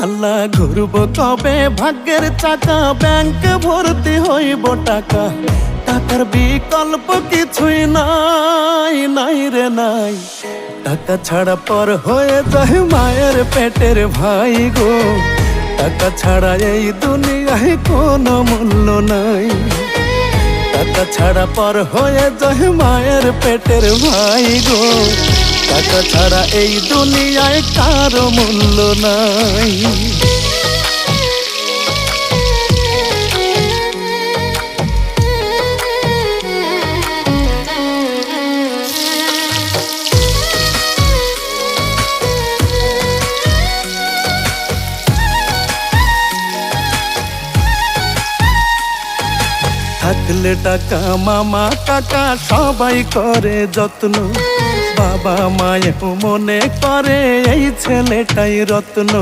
আল্লাহ ঘুরব কবে ভাগ্যের চাকা, ব্যাংক ভর্তি হইব টাকা, টাকার বিকল্প কিছুই নাই, নাই রে নাই। টাকা ছাড়া পর হয়ে যায় মায়ের পেটের ভাই গো, টাকা ছাড়া এই দুনিয়ায় কোনো মূল্য নাই। টাকা ছাড়া পর হয়ে যায় মায়ের পেটের ভাই গো, টাকা ছাড়া এই দুনিয়ায় কারো মূল্য নাই। থাকলে টাকা মামা কাকা সবাই করে যত্ন, বাবা মায়েও মনে করে এই ছেলেটাই রত্ন।